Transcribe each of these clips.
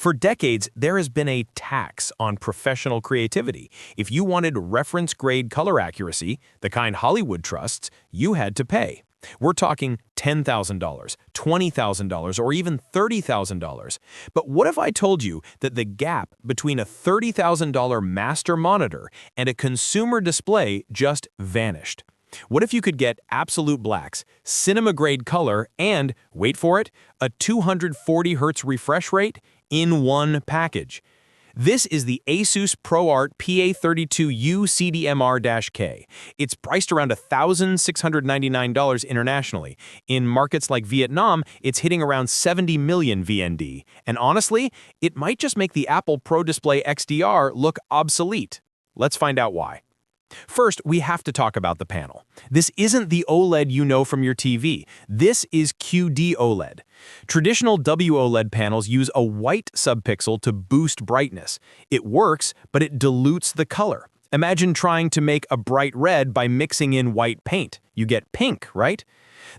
For decades, there has been a tax on professional creativity. If you wanted reference-grade color accuracy, the kind Hollywood trusts, you had to pay. We're talking $10,000, $20,000, or even $30,000. But what if I told you that the gap between a $30,000 master monitor and a consumer display just vanished? What if you could get absolute blacks, cinema-grade color, and, wait for it, a 240 Hz refresh rate in one package? This is the ASUS ProArt PA32UCDMR-K. It's priced around $1,699 internationally. In markets like Vietnam, it's hitting around 70 million VND. And honestly, it might just make the Apple Pro Display XDR look obsolete. Let's find out why. First, we have to talk about the panel. This isn't the OLED you know from your TV. This is QD-OLED. Traditional WOLED panels use a white subpixel to boost brightness. It works, but it dilutes the color. Imagine trying to make a bright red by mixing in white paint. You get pink, right?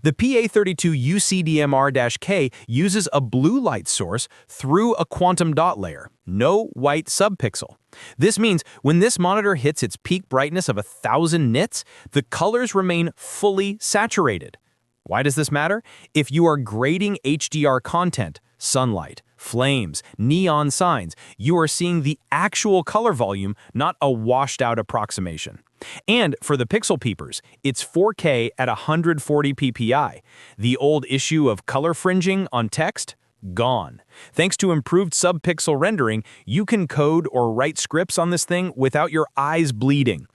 The PA32UCDMR-K uses a blue light source through a quantum dot layer, no white subpixel. This means when this monitor hits its peak brightness of 1,000 nits, the colors remain fully saturated. Why does this matter? If you are grading HDR content, sunlight, flames, neon signs, you are seeing the actual color volume, not a washed-out approximation. And for the pixel peepers, it's 4K at 140 ppi. The old issue of color fringing on text? Gone. Thanks to improved subpixel rendering, you can code or write scripts on this thing without your eyes bleeding.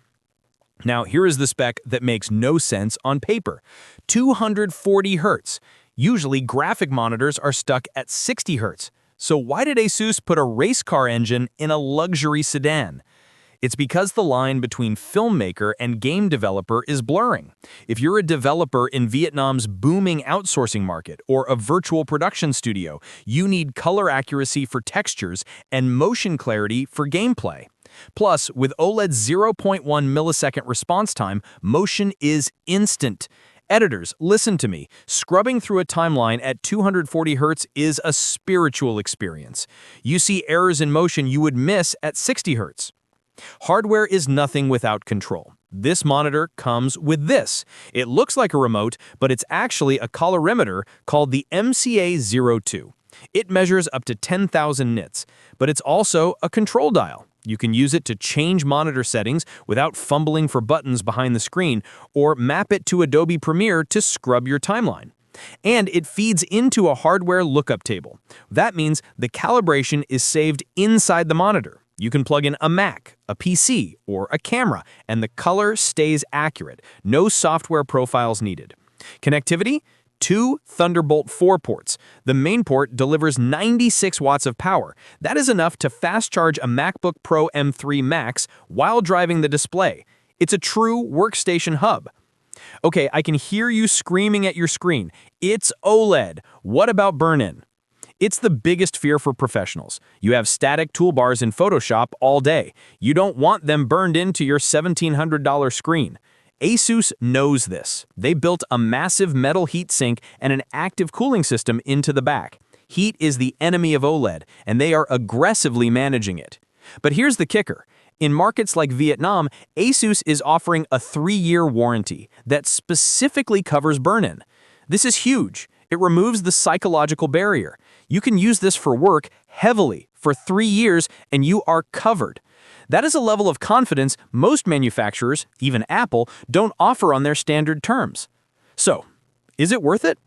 Now, here is the spec that makes no sense on paper. 240 Hz. Usually, graphic monitors are stuck at 60 Hz. So why did ASUS put a race car engine in a luxury sedan? It's because the line between filmmaker and game developer is blurring. If you're a developer in Vietnam's booming outsourcing market or a virtual production studio, you need color accuracy for textures and motion clarity for gameplay. Plus, with OLED's 0.1 millisecond response time, motion is instant. Editors, listen to me. Scrubbing through a timeline at 240 Hz is a spiritual experience. You see errors in motion you would miss at 60 Hz. Hardware is nothing without control. This monitor comes with this. It looks like a remote, but it's actually a colorimeter called the MCA02. It measures up to 10,000 nits, but it's also a control dial. You can use it to change monitor settings without fumbling for buttons behind the screen, or map it to Adobe Premiere to scrub your timeline. And it feeds into a hardware lookup table. That means the calibration is saved inside the monitor. You can plug in a Mac, a PC, or a camera, and the color stays accurate. No software profiles needed. Connectivity? 2 Thunderbolt 4 ports. The main port delivers 96 watts of power. That is enough to fast charge a MacBook Pro M3 Max while driving the display. It's a true workstation hub. Okay, I can hear you screaming at your screen. It's OLED. What about burn-in? It's the biggest fear for professionals. You have static toolbars in Photoshop all day. You don't want them burned into your $1,700 screen. ASUS knows this. They built a massive metal heatsink and an active cooling system into the back. Heat is the enemy of OLED, and they are aggressively managing it. But here's the kicker. In markets like Vietnam, ASUS is offering a 3-year warranty that specifically covers burn-in. This is huge. It removes the psychological barrier. You can use this for work heavily for 3 years and you are covered. That is a level of confidence most manufacturers, even Apple, don't offer on their standard terms. So, is it worth it?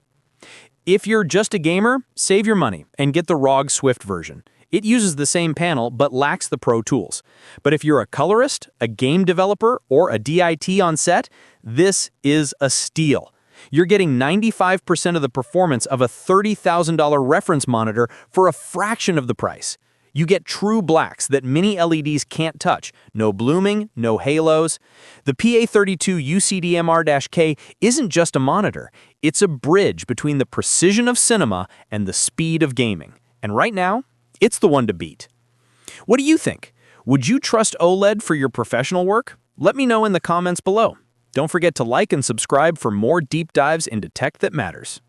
If you're just a gamer, save your money and get the ROG Swift version. It uses the same panel but lacks the pro tools. But if you're a colorist, a game developer, or a DIT on set, this is a steal. You're getting 95% of the performance of a $30,000 reference monitor for a fraction of the price. You get true blacks that mini LEDs can't touch. No blooming, no halos. The PA32UCDMR-K isn't just a monitor. It's a bridge between the precision of cinema and the speed of gaming. And right now, it's the one to beat. What do you think? Would you trust OLED for your professional work? Let me know in the comments below. Don't forget to like and subscribe for more deep dives into tech that matters.